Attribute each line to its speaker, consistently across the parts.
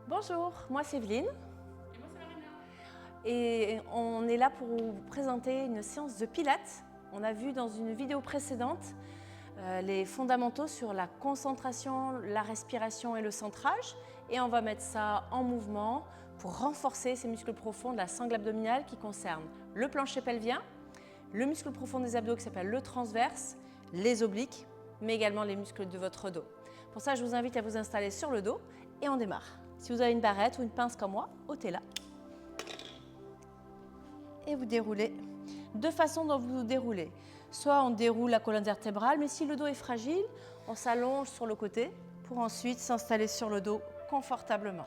Speaker 1: Bonjour, moi c'est Evelyne
Speaker 2: Et moi, c'est Marina.
Speaker 1: et on est là pour vous présenter une séance de pilates. On a vu dans une vidéo précédente les fondamentaux sur la concentration, la respiration et le centrage, et on va mettre ça en mouvement pour renforcer ces muscles profonds de la sangle abdominale qui concernent le plancher pelvien, le muscle profond des abdos qui s'appelle le transverse, les obliques, mais également les muscles de votre dos. Pour ça, je vous invite à vous installer sur le dos et on démarre. Si vous avez une barrette ou une pince comme moi, ôtez-la. Et vous déroulez. Deux façons dont vous déroulez. Soit on déroule la colonne vertébrale, mais si le dos est fragile, on s'allonge sur le côté pour ensuite s'installer sur le dos confortablement.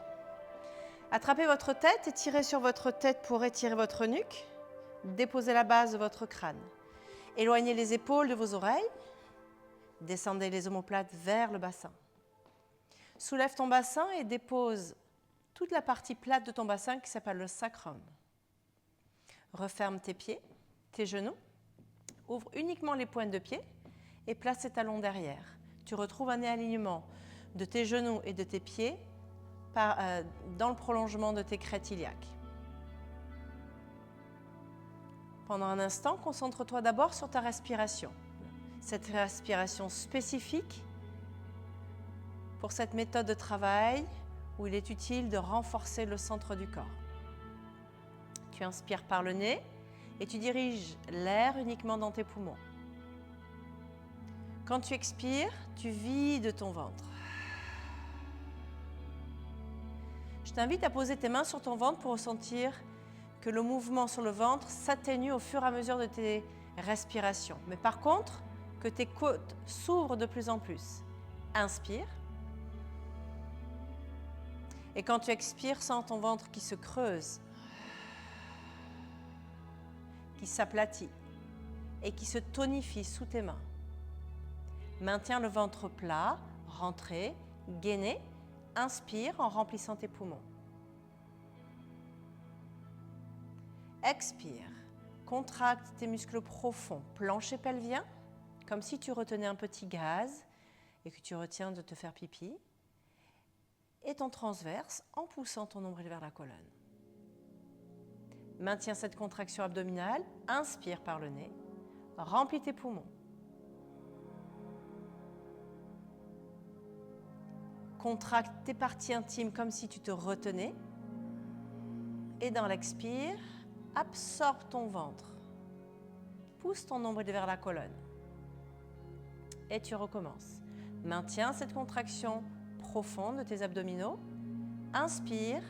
Speaker 1: Attrapez votre tête et tirez sur votre tête pour étirer votre nuque. Déposez la base de votre crâne. Éloignez les épaules de vos oreilles. Descendez les omoplates vers le bassin. Soulève ton bassin et dépose toute la partie plate de ton bassin qui s'appelle le sacrum. Referme tes pieds, tes genoux. Ouvre uniquement les pointes de pied et place tes talons derrière. Tu retrouves un alignement de tes genoux et de tes pieds dans le prolongement de tes crêtes iliaques. Pendant un instant, concentre-toi d'abord sur ta respiration. Cette respiration spécifique pour cette méthode de travail où il est utile de renforcer le centre du corps. Tu inspires par le nez et tu diriges l'air uniquement dans tes poumons. Quand tu expires, tu vides ton ventre. Je t'invite à poser tes mains sur ton ventre pour ressentir que le mouvement sur le ventre s'atténue au fur et à mesure de tes respirations. Mais par contre, que tes côtes s'ouvrent de plus en plus. Inspire. Et quand tu expires, sens ton ventre qui se creuse, qui s'aplatit et qui se tonifie sous tes mains. Maintiens le ventre plat, rentré, gainé. Inspire en remplissant tes poumons. Expire. Contracte tes muscles profonds, plancher pelvien, comme si tu retenais un petit gaz et que tu retiens de te faire pipi. Et ton transverse en poussant ton nombril vers la colonne. Maintiens cette contraction abdominale, inspire par le nez, remplis tes poumons. Contracte tes parties intimes comme si tu te retenais. Et dans l'expire, absorbe ton ventre. Pousse ton nombril vers la colonne. Et tu recommences. Maintiens cette contraction profonde de tes abdominaux. Inspire.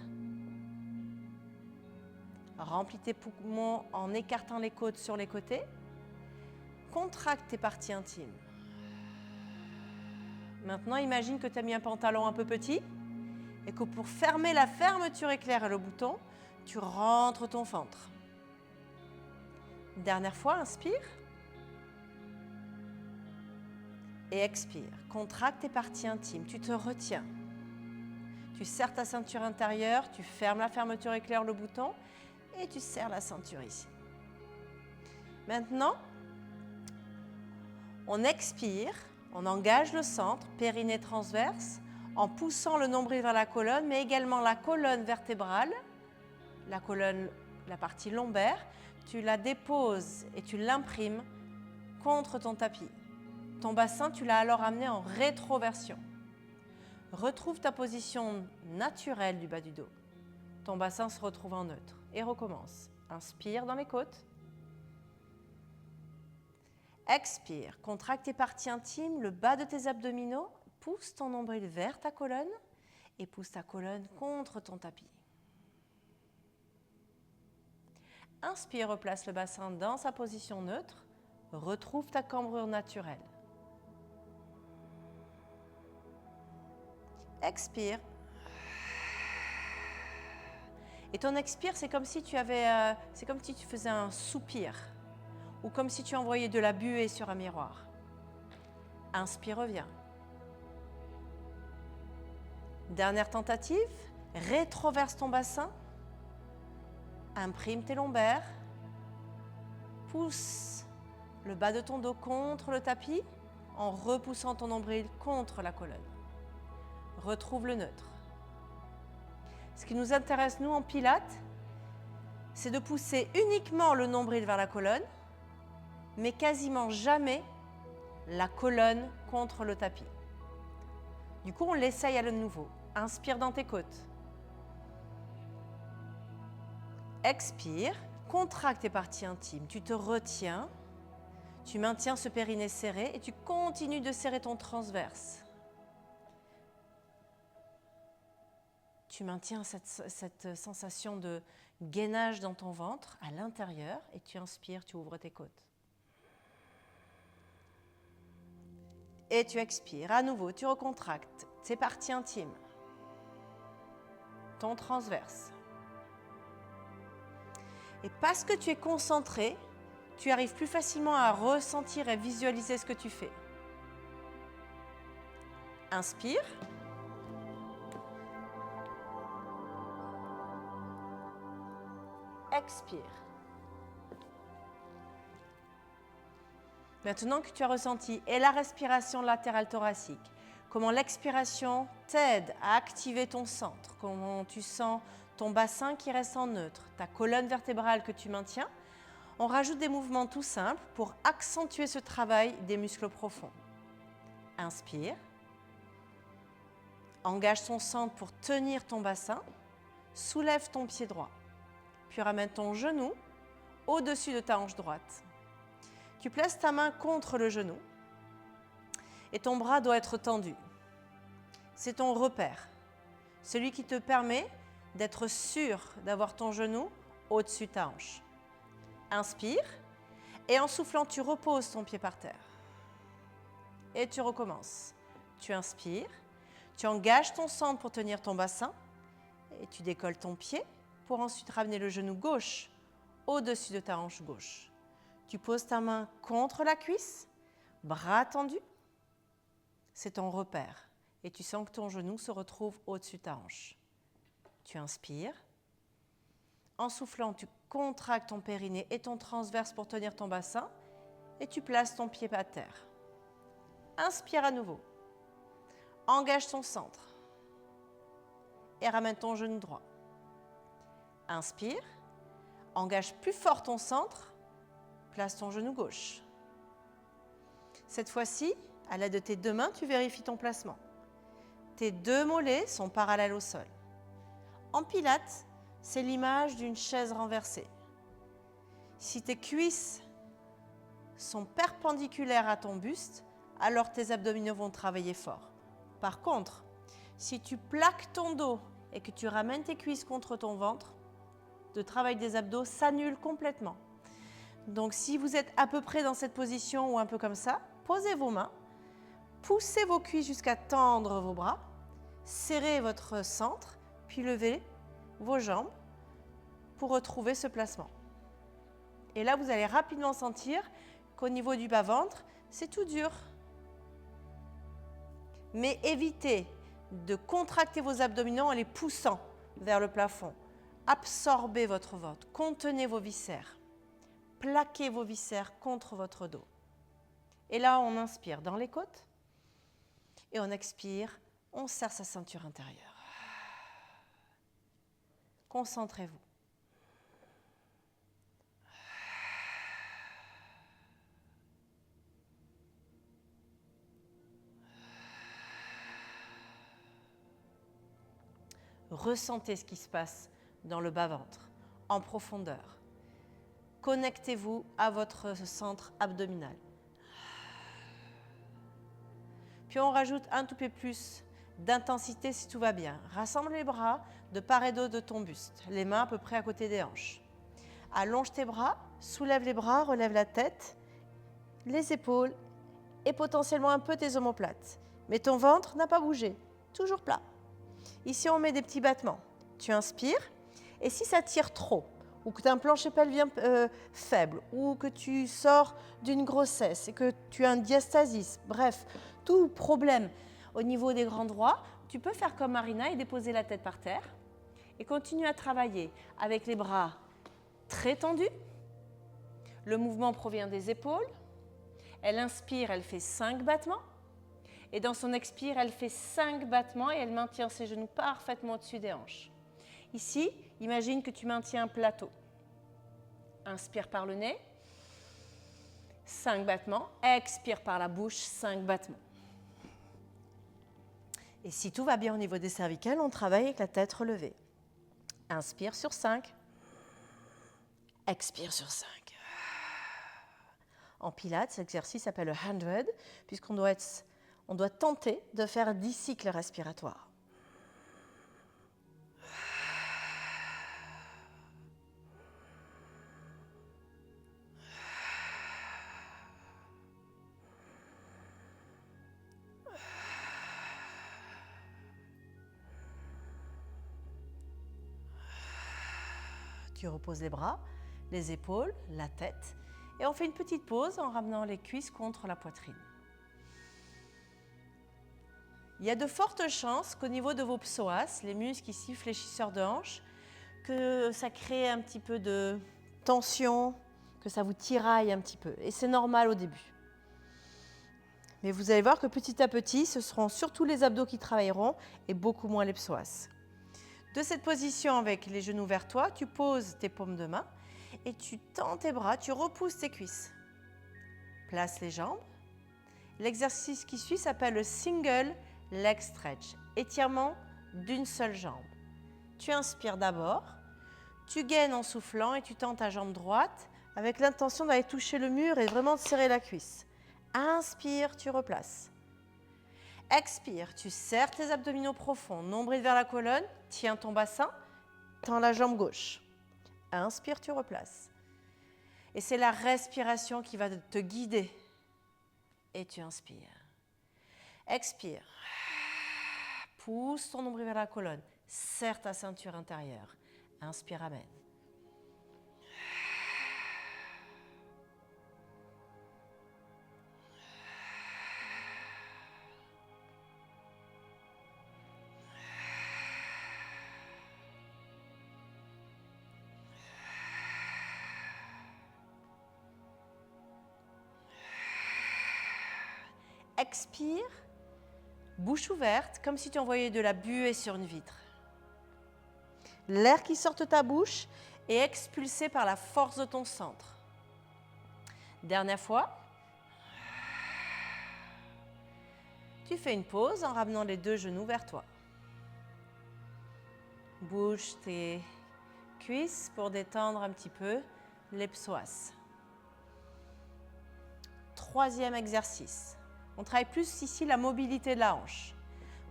Speaker 1: Remplis tes poumons en écartant les côtes sur les côtés. Contracte tes parties intimes. Maintenant, imagine que tu as mis un pantalon un peu petit et que pour fermer la fermeture éclair et le bouton, tu rentres ton ventre. Dernière fois, inspire. Et expire. Contracte tes parties intimes. Tu te retiens. Tu serres ta ceinture intérieure, tu fermes la fermeture éclair, le bouton, et tu serres la ceinture ici. Maintenant, on expire, on engage le centre, périnée transverse, en poussant le nombril vers la colonne, mais également la colonne vertébrale, la partie lombaire, tu la déposes et tu l'imprimes contre ton tapis. Ton bassin, tu l'as alors amené en rétroversion. Retrouve ta position naturelle du bas du dos. Ton bassin se retrouve en neutre. Et recommence. Inspire dans les côtes. Expire. Contracte tes parties intimes, le bas de tes abdominaux. Pousse ton nombril vers ta colonne et pousse ta colonne contre ton tapis. Inspire, replace le bassin dans sa position neutre. Retrouve ta cambrure naturelle. Expire. Et ton expire, c'est comme si tu faisais un soupir ou comme si tu envoyais de la buée sur un miroir. Inspire, reviens. Dernière tentative. Rétroverse ton bassin. Imprime tes lombaires. Pousse le bas de ton dos contre le tapis en repoussant ton nombril contre la colonne. Retrouve le neutre. Ce qui nous intéresse, nous, en pilates, c'est de pousser uniquement le nombril vers la colonne, mais quasiment jamais la colonne contre le tapis. Du coup, on l'essaye à nouveau. Inspire dans tes côtes. Expire, contracte tes parties intimes. Tu te retiens, tu maintiens ce périnée serré et tu continues de serrer ton transverse. Tu maintiens cette sensation de gainage dans ton ventre à l'intérieur et tu inspires, tu ouvres tes côtes. Et tu expires. À nouveau, tu recontractes tes parties intimes, ton transverse. Et parce que tu es concentré, tu arrives plus facilement à ressentir et visualiser ce que tu fais. Inspire. Expire. Maintenant que tu as ressenti et la respiration latérale thoracique, comment l'expiration t'aide à activer ton centre, comment tu sens ton bassin qui reste en neutre, ta colonne vertébrale que tu maintiens, on rajoute des mouvements tout simples pour accentuer ce travail des muscles profonds. Inspire. Engage ton centre pour tenir ton bassin. Soulève ton pied droit. Puis ramène ton genou au-dessus de ta hanche droite. Tu places ta main contre le genou et ton bras doit être tendu. C'est ton repère, celui qui te permet d'être sûr d'avoir ton genou au-dessus de ta hanche. Inspire et en soufflant, tu reposes ton pied par terre. Et tu recommences. Tu inspires, tu engages ton centre pour tenir ton bassin et tu décolles ton pied pour ensuite ramener le genou gauche au-dessus de ta hanche gauche. Tu poses ta main contre la cuisse, bras tendu. C'est ton repère et tu sens que ton genou se retrouve au-dessus de ta hanche. Tu inspires. En soufflant, tu contractes ton périnée et ton transverse pour tenir ton bassin et tu places ton pied à terre. Inspire à nouveau. Engage ton centre et ramène ton genou droit. Inspire. Engage plus fort ton centre. Place ton genou gauche. Cette fois-ci, à l'aide de tes deux mains, tu vérifies ton placement. Tes deux mollets sont parallèles au sol. En pilates, c'est l'image d'une chaise renversée. Si tes cuisses sont perpendiculaires à ton buste, alors tes abdominaux vont travailler fort. Par contre, si tu plaques ton dos et que tu ramènes tes cuisses contre ton ventre, le travail des abdos s'annule complètement. Donc si vous êtes à peu près dans cette position ou un peu comme ça, posez vos mains, poussez vos cuisses jusqu'à tendre vos bras, serrez votre centre, puis levez vos jambes pour retrouver ce placement. Et là, vous allez rapidement sentir qu'au niveau du bas-ventre, c'est tout dur. Mais évitez de contracter vos abdominaux en les poussant vers le plafond. Absorbez votre ventre, contenez vos viscères. Plaquez vos viscères contre votre dos. Et là, on inspire dans les côtes et on expire, on serre sa ceinture intérieure. Concentrez-vous. Ressentez ce qui se passe dans le bas-ventre, en profondeur. Connectez-vous à votre centre abdominal. Puis on rajoute un tout peu plus d'intensité si tout va bien. Rassemble les bras de part et d'autre de ton buste, les mains à peu près à côté des hanches. Allonge tes bras, soulève les bras, relève la tête, les épaules et potentiellement un peu tes omoplates. Mais ton ventre n'a pas bougé, toujours plat. Ici, on met des petits battements. Tu inspires et si ça tire trop, ou que tu as un plancher pelvien faible, ou que tu sors d'une grossesse et que tu as un diastasis, bref, tout problème au niveau des grands droits, tu peux faire comme Marina et déposer la tête par terre et continuer à travailler avec les bras très tendus. Le mouvement provient des épaules. Elle inspire, elle fait 5 battements. Et dans son expire, elle fait 5 battements et elle maintient ses genoux parfaitement au-dessus des hanches. Ici, imagine que tu maintiens un plateau. Inspire par le nez, 5 battements. Expire par la bouche, 5 battements. Et si tout va bien au niveau des cervicales, on travaille avec la tête relevée. Inspire sur 5. Expire sur 5. En pilates, cet exercice s'appelle le 100, puisqu'on doit tenter de faire 10 cycles respiratoires. Tu reposes les bras, les épaules, la tête. Et on fait une petite pause en ramenant les cuisses contre la poitrine. Il y a de fortes chances qu'au niveau de vos psoas, les muscles ici fléchisseurs de hanche, que ça crée un petit peu de tension, que ça vous tiraille un petit peu. Et c'est normal au début. Mais vous allez voir que petit à petit, ce seront surtout les abdos qui travailleront et beaucoup moins les psoas. De cette position avec les genoux vers toi, tu poses tes paumes de main et tu tends tes bras, tu repousses tes cuisses. Place les jambes. L'exercice qui suit s'appelle le single leg stretch, étirement d'une seule jambe. Tu inspires d'abord, tu gaines en soufflant et tu tends ta jambe droite avec l'intention d'aller toucher le mur et vraiment de serrer la cuisse. Inspire, tu replaces. Expire, tu serres tes abdominaux profonds, nombril vers la colonne, tiens ton bassin, tends la jambe gauche. Inspire, tu replaces. Et c'est la respiration qui va te guider. Et tu inspires. Expire. Pousse ton nombril vers la colonne. Serre ta ceinture intérieure. Inspire, amène. Expire, bouche ouverte, comme si tu envoyais de la buée sur une vitre. L'air qui sort de ta bouche est expulsé par la force de ton centre. Dernière fois. Tu fais une pause en ramenant les deux genoux vers toi. Bouge tes cuisses pour détendre un petit peu les psoas. Troisième exercice. On travaille plus ici la mobilité de la hanche.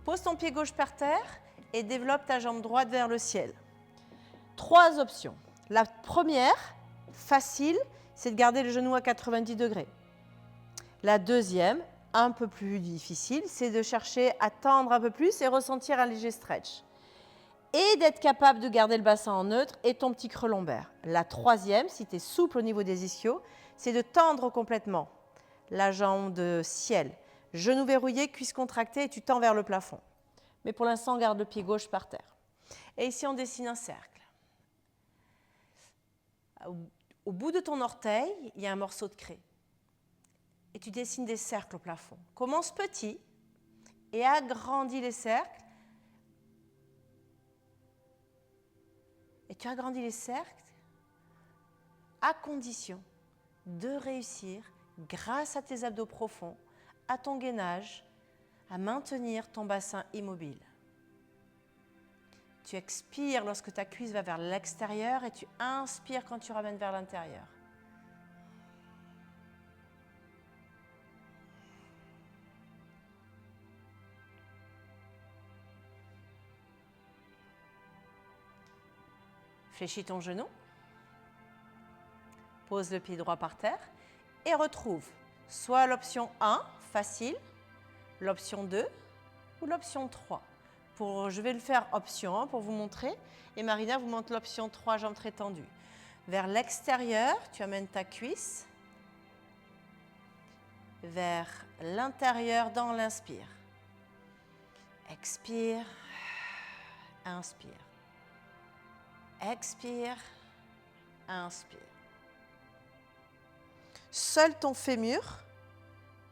Speaker 1: Pose ton pied gauche par terre et développe ta jambe droite vers le ciel. 3 options. La première, facile, c'est de garder le genou à 90 degrés. La deuxième, un peu plus difficile, c'est de chercher à tendre un peu plus et ressentir un léger stretch. Et d'être capable de garder le bassin en neutre et ton petit creux lombaire. La troisième, si tu es souple au niveau des ischios, c'est de tendre complètement la jambe de ciel. Genou verrouillé, cuisse contractée et tu tends vers le plafond. Mais pour l'instant, garde le pied gauche par terre. Et ici, on dessine un cercle. Au bout de ton orteil, il y a un morceau de craie. Et tu dessines des cercles au plafond. Commence petit et agrandis les cercles. Et tu agrandis les cercles à condition de réussir, grâce à tes abdos profonds, à ton gainage, à maintenir ton bassin immobile. Tu expires lorsque ta cuisse va vers l'extérieur et tu inspires quand tu ramènes vers l'intérieur. Fléchis ton genou. Pose le pied droit par terre et retrouve soit l'option 1, facile, l'option 2 ou l'option 3. Je vais le faire option 1 pour vous montrer et Marina vous montre l'option 3, jambes très tendues. Vers l'extérieur, tu amènes ta cuisse vers l'intérieur dans l'inspire. Expire, inspire. Expire, inspire. Seul ton fémur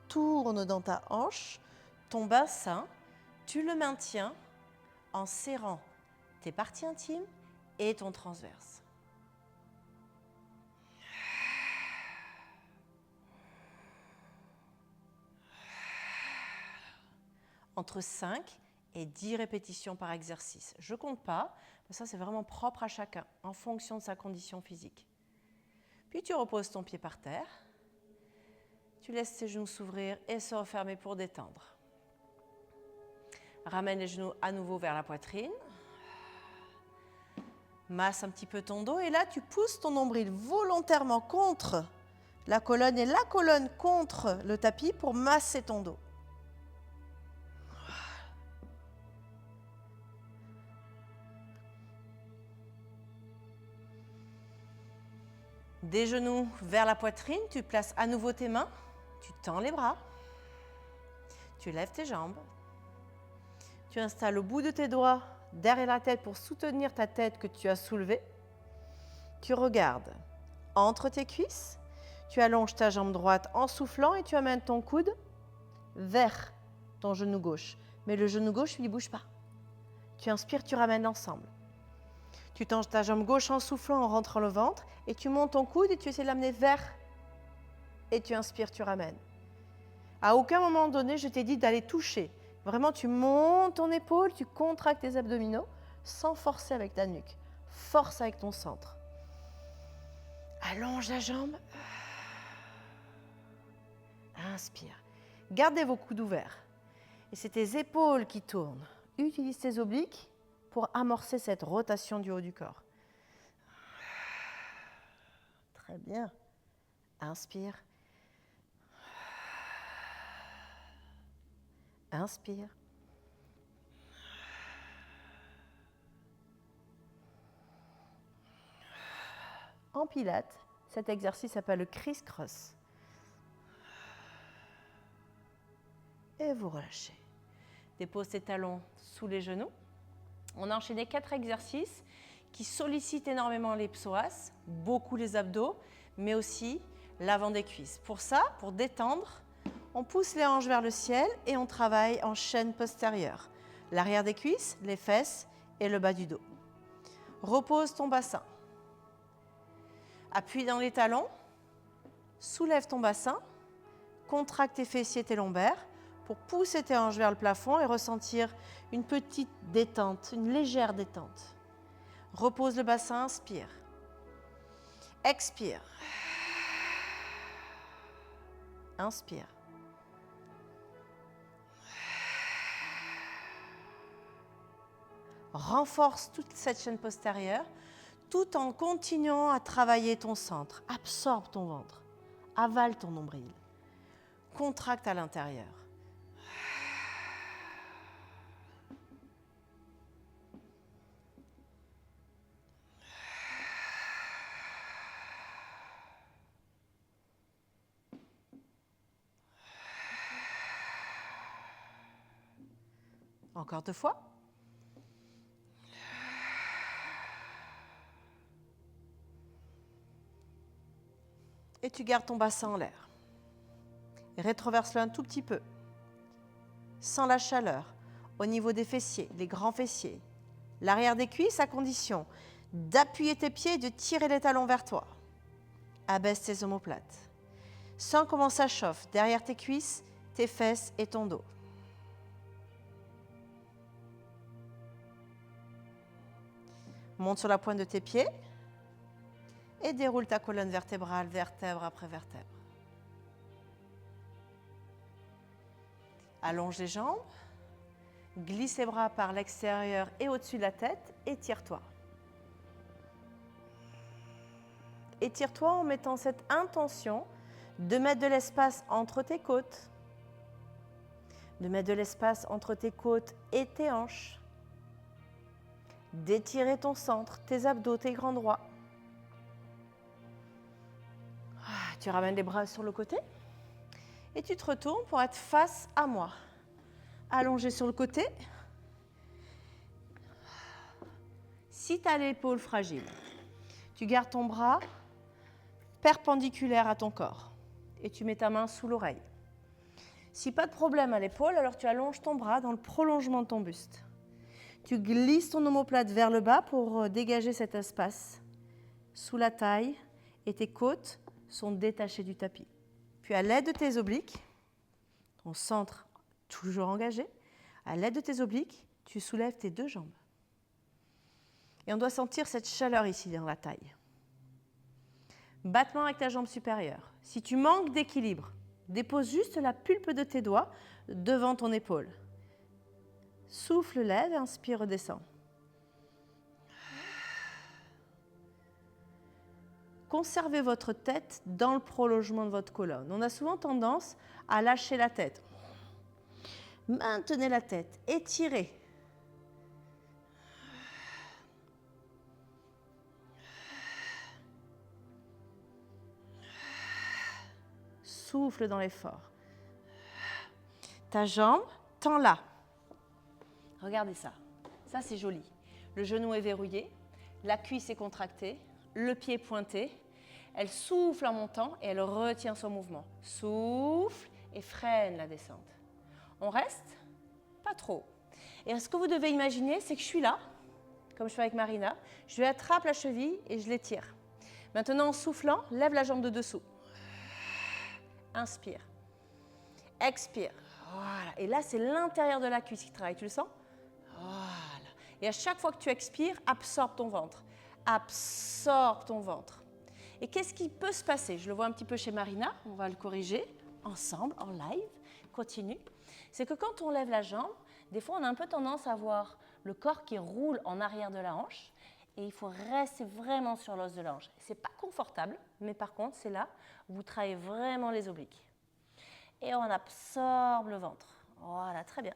Speaker 1: tourne dans ta hanche, ton bassin, tu le maintiens en serrant tes parties intimes et ton transverse. Entre 5 et 10 répétitions par exercice. Je ne compte pas, ça c'est vraiment propre à chacun, en fonction de sa condition physique. Puis tu reposes ton pied par terre, tu laisses tes genoux s'ouvrir et se refermer pour détendre. Ramène les genoux à nouveau vers la poitrine. Masse un petit peu ton dos et là tu pousses ton nombril volontairement contre la colonne et la colonne contre le tapis pour masser ton dos. Des genoux vers la poitrine, tu places à nouveau tes mains, tu tends les bras, tu lèves tes jambes, tu installes le bout de tes doigts derrière la tête pour soutenir ta tête que tu as soulevée. Tu regardes entre tes cuisses, tu allonges ta jambe droite en soufflant et tu amènes ton coude vers ton genou gauche. Mais le genou gauche, il ne bouge pas. Tu inspires, tu ramènes l'ensemble. Tu tends ta jambe gauche en soufflant, en rentrant le ventre, et tu montes ton coude et tu essaies de l'amener vers, et tu inspires, tu ramènes. À aucun moment donné, je t'ai dit d'aller toucher. Vraiment, tu montes ton épaule, tu contractes tes abdominaux, sans forcer avec ta nuque. Force avec ton centre. Allonge la jambe. Inspire. Gardez vos coudes ouverts. Et c'est tes épaules qui tournent. Utilise tes obliques pour amorcer cette rotation du haut du corps. Très bien. Inspire. Inspire. En pilates, cet exercice s'appelle le criss-cross. Et vous relâchez. Dépose tes talons sous les genoux. On a enchaîné 4 exercices qui sollicitent énormément les psoas, beaucoup les abdos, mais aussi l'avant des cuisses. Pour ça, pour détendre, on pousse les hanches vers le ciel et on travaille en chaîne postérieure. L'arrière des cuisses, les fesses et le bas du dos. Repose ton bassin. Appuie dans les talons, soulève ton bassin, contracte tes fessiers, tes lombaires pour pousser tes hanches vers le plafond et ressentir une petite détente, une légère détente. Repose le bassin, inspire. Expire. Inspire. Renforce toute cette chaîne postérieure tout en continuant à travailler ton centre. Absorbe ton ventre. Avale ton nombril. Contracte à l'intérieur. Encore 2 fois. Et tu gardes ton bassin en l'air. Rétroverse-le un tout petit peu. Sens la chaleur au niveau des fessiers, les grands fessiers. L'arrière des cuisses à condition d'appuyer tes pieds et de tirer les talons vers toi. Abaisse tes omoplates. Sens comment ça chauffe derrière tes cuisses, tes fesses et ton dos. Monte sur la pointe de tes pieds et déroule ta colonne vertébrale, vertèbre après vertèbre. Allonge les jambes, glisse les bras par l'extérieur et au-dessus de la tête, étire-toi. Étire-toi en mettant cette intention de mettre de l'espace entre tes côtes, de mettre de l'espace entre tes côtes et tes hanches, d'étirer ton centre, tes abdos, tes grands droits. Tu ramènes les bras sur le côté et tu te retournes pour être face à moi. Allongé sur le côté. Si tu as l'épaule fragile, tu gardes ton bras perpendiculaire à ton corps et tu mets ta main sous l'oreille. Si pas de problème à l'épaule, alors tu allonges ton bras dans le prolongement de ton buste. Tu glisses ton omoplate vers le bas pour dégager cet espace sous la taille et tes côtes sont détachées du tapis. Puis à l'aide de tes obliques, ton centre toujours engagé, à l'aide de tes obliques, tu soulèves tes deux jambes. Et on doit sentir cette chaleur ici dans la taille. Battement avec ta jambe supérieure. Si tu manques d'équilibre, dépose juste la pulpe de tes doigts devant ton épaule. Souffle, lève, inspire, redescends. Conservez votre tête dans le prolongement de votre colonne. On a souvent tendance à lâcher la tête. Maintenez la tête, étirez. Souffle dans l'effort. Ta jambe, tends-la. Regardez ça. Ça, c'est joli. Le genou est verrouillé, la cuisse est contractée, le pied pointé. Elle souffle en montant et elle retient son mouvement. Souffle et freine la descente. On reste? Pas trop. Et ce que vous devez imaginer, c'est que je suis là, comme je fais avec Marina. Je lui attrape la cheville et je l'étire. Maintenant, en soufflant, lève la jambe de dessous. Inspire. Expire. Voilà. Et là, c'est l'intérieur de la cuisse qui travaille. Tu le sens? Voilà. Et à chaque fois que tu expires, absorbe ton ventre. Absorbe ton ventre. Et qu'est-ce qui peut se passer? Je le vois un petit peu chez Marina. On va le corriger ensemble, en live. Continue. C'est que quand on lève la jambe, des fois, on a un peu tendance à avoir le corps qui roule en arrière de la hanche. Et il faut rester vraiment sur l'os de la hanche. Ce n'est pas confortable, mais par contre, c'est là où vous travaillez vraiment les obliques. Et on absorbe le ventre. Voilà, très bien.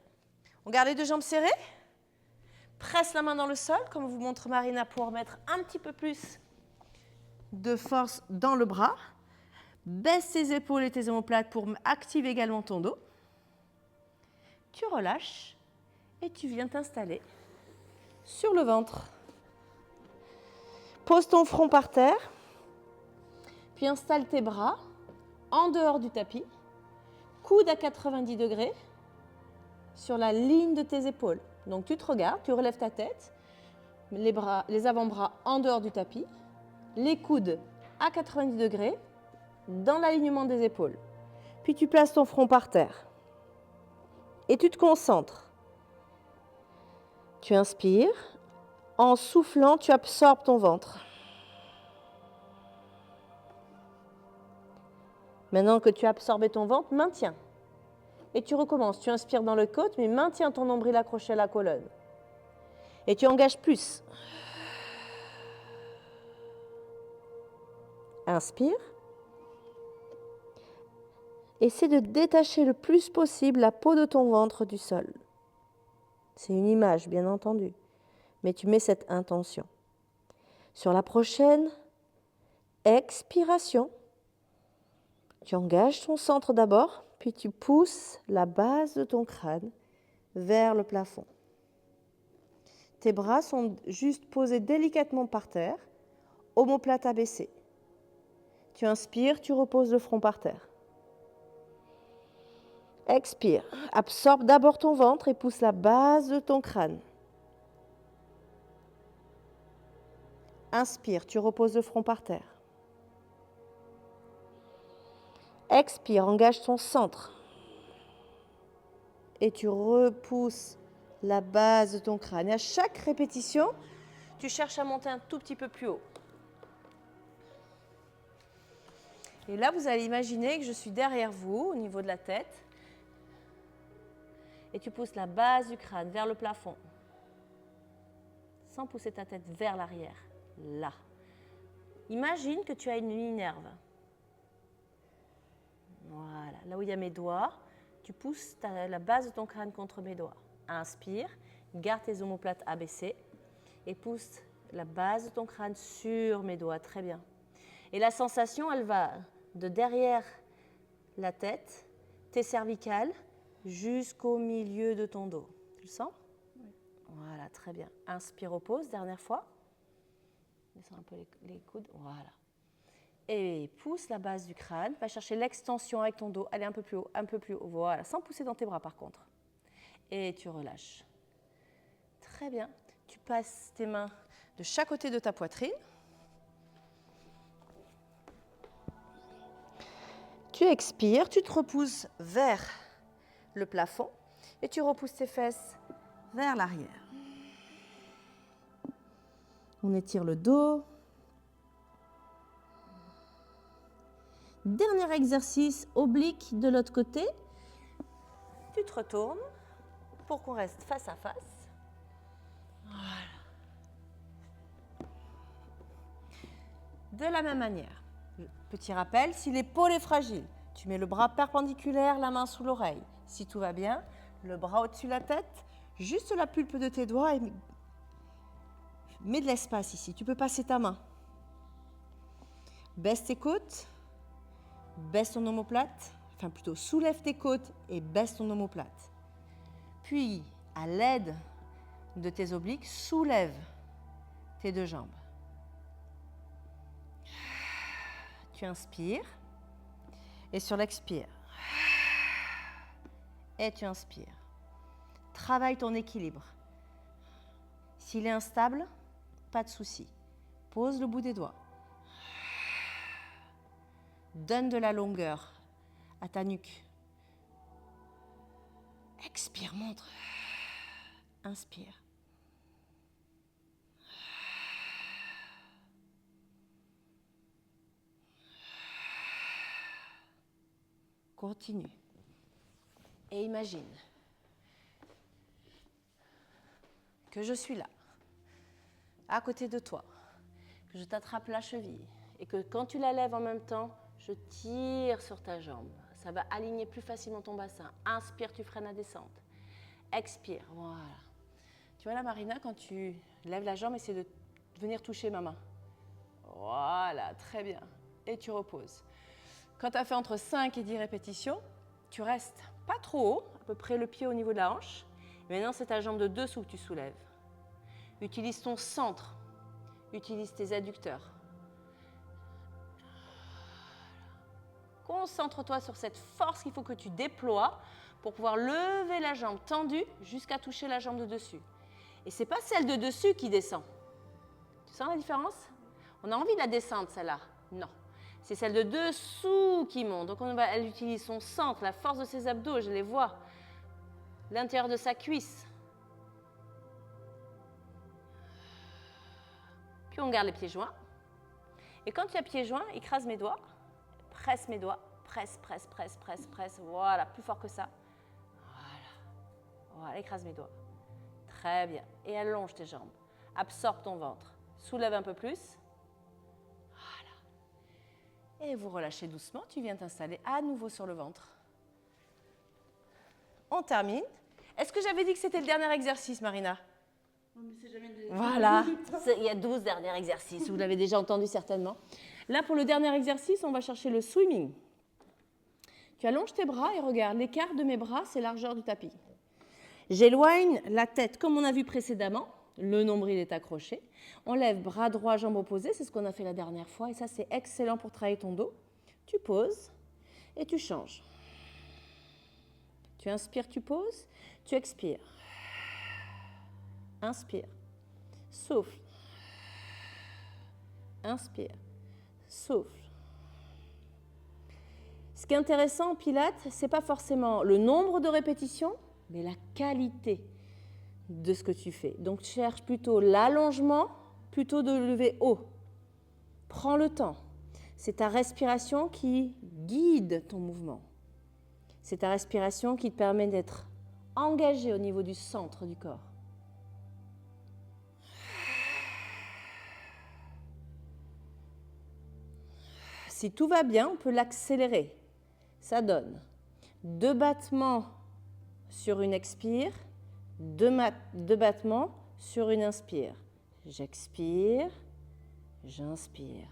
Speaker 1: On garde les deux jambes serrées. Presse la main dans le sol, comme vous montre Marina, pour mettre un petit peu plus de force dans le bras. Baisse tes épaules et tes omoplates pour activer également ton dos. Tu relâches et tu viens t'installer sur le ventre. Pose ton front par terre, puis installe tes bras en dehors du tapis, coude à 90 degrés sur la ligne de tes épaules. Donc tu te regardes, tu relèves ta tête, les avant-bras en dehors du tapis, les coudes à 90 degrés dans l'alignement des épaules. Puis tu places ton front par terre et tu te concentres. Tu inspires. En soufflant, tu absorbes ton ventre. Maintenant que tu as absorbé ton ventre, maintiens. Et tu recommences. Tu inspires dans le côte, mais maintiens ton nombril accroché à la colonne. Et tu engages plus. Inspire. Essaie de détacher le plus possible la peau de ton ventre du sol. C'est une image, bien entendu. Mais tu mets cette intention. Sur la prochaine expiration, tu engages ton centre d'abord, puis tu pousses la base de ton crâne vers le plafond. Tes bras sont juste posés délicatement par terre, omoplate abaissée. Tu inspires, tu reposes le front par terre. Expire, absorbe d'abord ton ventre et pousse la base de ton crâne. Inspire, tu reposes le front par terre. Expire, engage ton centre. Et tu repousses la base de ton crâne. Et à chaque répétition, tu cherches à monter un tout petit peu plus haut. Et là, vous allez imaginer que je suis derrière vous, au niveau de la tête. Et tu pousses la base du crâne vers le plafond. Sans pousser ta tête vers l'arrière. Là. Imagine que tu as une ligne nerve. Voilà. Là où il y a mes doigts, tu pousses la base de ton crâne contre mes doigts. Inspire, garde tes omoplates abaissées et pousse la base de ton crâne sur mes doigts. Très bien. Et la sensation, elle va de derrière la tête, tes cervicales, jusqu'au milieu de ton dos. Tu le sens? Oui. Voilà, très bien. Inspire, repose, dernière fois. Descends un peu les coudes. Voilà. Et pousse la base du crâne. Va chercher l'extension avec ton dos. Allez un peu plus haut, un peu plus haut. Voilà, sans pousser dans tes bras par contre. Et tu relâches. Très bien. Tu passes tes mains de chaque côté de ta poitrine. Tu expires, tu te repousses vers le plafond et tu repousses tes fesses vers l'arrière. On étire le dos. Dernier exercice, oblique de l'autre côté. Tu te retournes pour qu'on reste face à face. Voilà. De la même manière, petit rappel, si l'épaule est fragile, tu mets le bras perpendiculaire, la main sous l'oreille. Si tout va bien, le bras au-dessus de la tête, juste la pulpe de tes doigts et mets de l'espace ici. Tu peux passer ta main. Baisse tes côtes, baisse ton omoplate, enfin plutôt soulève tes côtes et baisse ton omoplate. Puis, à l'aide de tes obliques, soulève tes deux jambes. Tu inspires et sur l'expire. Et tu inspires. Travaille ton équilibre. S'il est instable, pas de souci. Pose le bout des doigts. Donne de la longueur à ta nuque. Expire, montre. Inspire. Continue. Et imagine que je suis là, à côté de toi, que je t'attrape la cheville et que quand tu la lèves en même temps, je tire sur ta jambe. Ça va aligner plus facilement ton bassin. Inspire, tu freines la descente. Expire, voilà. Tu vois là, Marina, quand tu lèves la jambe, essaie de venir toucher ma main. Voilà, très bien. Et tu reposes. Quand tu as fait entre 5 et 10 répétitions, tu restes pas trop haut, à peu près le pied au niveau de la hanche. Maintenant, c'est ta jambe de dessous que tu soulèves. Utilise ton centre. Utilise tes adducteurs. Concentre-toi sur cette force qu'il faut que tu déploies pour pouvoir lever la jambe tendue jusqu'à toucher la jambe de dessus. Et ce n'est pas celle de dessus qui descend. Tu sens la différence? On a envie de la descendre, celle-là. Non. C'est celle de dessous qui monte. Donc elle utilise son centre, la force de ses abdos, je les vois. L'intérieur de sa cuisse. Puis on garde les pieds joints. Et quand tu as pieds joints, écrase mes doigts. Presse mes doigts. Presse, presse, presse, presse, presse. Voilà, plus fort que ça. Voilà. Voilà, écrase mes doigts. Très bien. Et allonge tes jambes. Absorbe ton ventre. Soulève un peu plus. Et vous relâchez doucement, tu viens t'installer à nouveau sur le ventre. On termine. Est-ce que j'avais dit que c'était le dernier exercice, Marina?
Speaker 2: Non, mais c'est jamais le...
Speaker 1: Voilà, il y a 12 derniers exercices, vous l'avez déjà entendu certainement. Là, pour le dernier exercice, on va chercher le swimming. Tu allonges tes bras et regarde, l'écart de mes bras, c'est largeur du tapis. J'éloigne la tête comme on a vu précédemment. Le nombril est accroché. On lève bras droit, jambes opposées, c'est ce qu'on a fait la dernière fois et ça c'est excellent pour travailler ton dos. Tu poses et tu changes. Tu inspires, tu poses, tu expires. Inspire, souffle. Inspire, souffle. Ce qui est intéressant en Pilates, ce n'est pas forcément le nombre de répétitions, mais la qualité de ce que tu fais. Donc, cherche plutôt l'allongement, plutôt de lever haut. Prends le temps. C'est ta respiration qui guide ton mouvement. C'est ta respiration qui te permet d'être engagé au niveau du centre du corps. Si tout va bien, on peut l'accélérer. Ça donne 2 battements sur une expire, 2 battements sur une inspire. J'expire, j'inspire.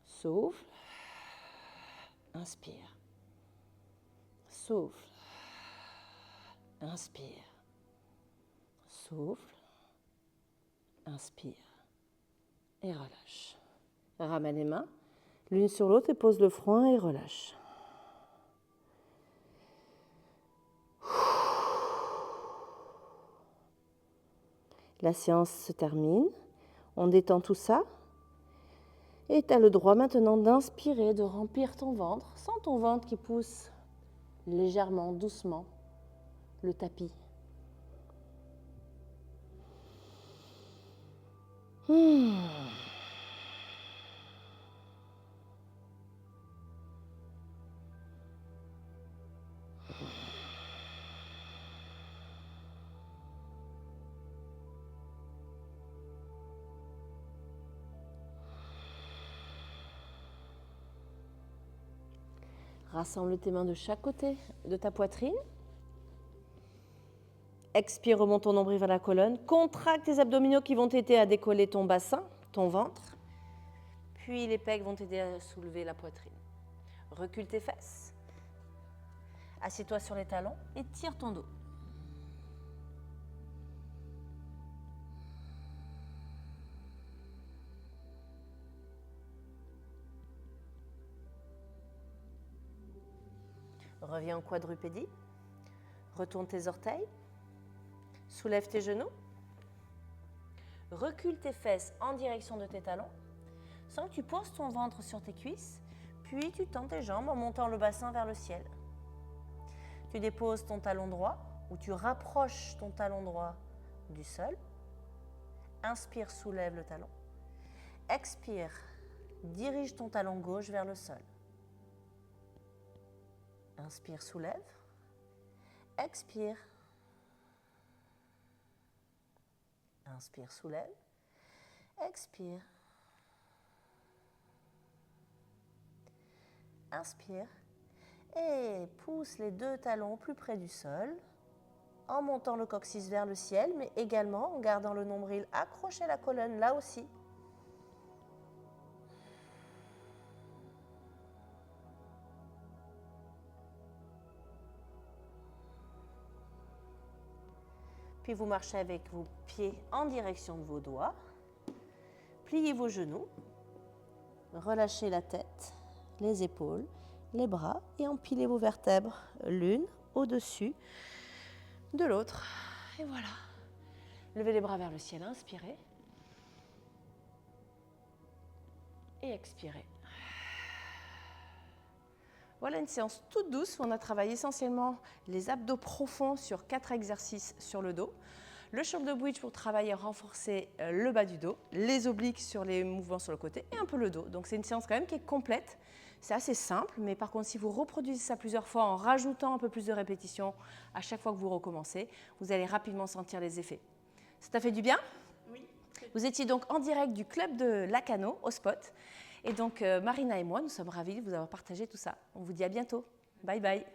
Speaker 1: Souffle, inspire. Souffle, inspire. Souffle, inspire. Et relâche. Ramène les mains l'une sur l'autre et pose le front et relâche. La séance se termine. On détend tout ça. Et tu as le droit maintenant d'inspirer, de remplir ton ventre. Sens ton ventre qui pousse légèrement, doucement, le tapis. Rassemble tes mains de chaque côté de ta poitrine. Expire, remonte ton nombril vers la colonne. Contracte tes abdominaux qui vont t'aider à décoller ton bassin, ton ventre. Puis les pecs vont t'aider à soulever la poitrine. Recule tes fesses. Assieds-toi sur les talons et tire ton dos. Reviens en quadrupédie. Retourne tes orteils. Soulève tes genoux. Recule tes fesses en direction de tes talons. Sens que tu poses ton ventre sur tes cuisses. Puis tu tends tes jambes en montant le bassin vers le ciel. Tu déposes ton talon droit ou tu rapproches ton talon droit du sol. Inspire, soulève le talon. Expire, dirige ton talon gauche vers le sol. Inspire, soulève. Expire. Inspire, soulève. Expire. Inspire. Et pousse les deux talons plus près du sol en montant le coccyx vers le ciel, mais également en gardant le nombril accroché à la colonne là aussi. Puis vous marchez avec vos pieds en direction de vos doigts. Pliez vos genoux. Relâchez la tête, les épaules, les bras et empilez vos vertèbres l'une au-dessus de l'autre. Et voilà. Levez les bras vers le ciel, inspirez. Et expirez. Voilà une séance toute douce où on a travaillé essentiellement les abdos profonds sur 4 exercices sur le dos. Le shoulder bridge pour travailler et renforcer le bas du dos, les obliques sur les mouvements sur le côté et un peu le dos. Donc c'est une séance quand même qui est complète. C'est assez simple, mais par contre si vous reproduisez ça plusieurs fois en rajoutant un peu plus de répétitions à chaque fois que vous recommencez, vous allez rapidement sentir les effets. Ça t'a fait du bien ?
Speaker 2: Oui.
Speaker 1: Vous étiez donc en direct du club de Lacanau, au Spot. Et donc Marina et moi, nous sommes ravis de vous avoir partagé tout ça. On vous dit à bientôt. Bye bye.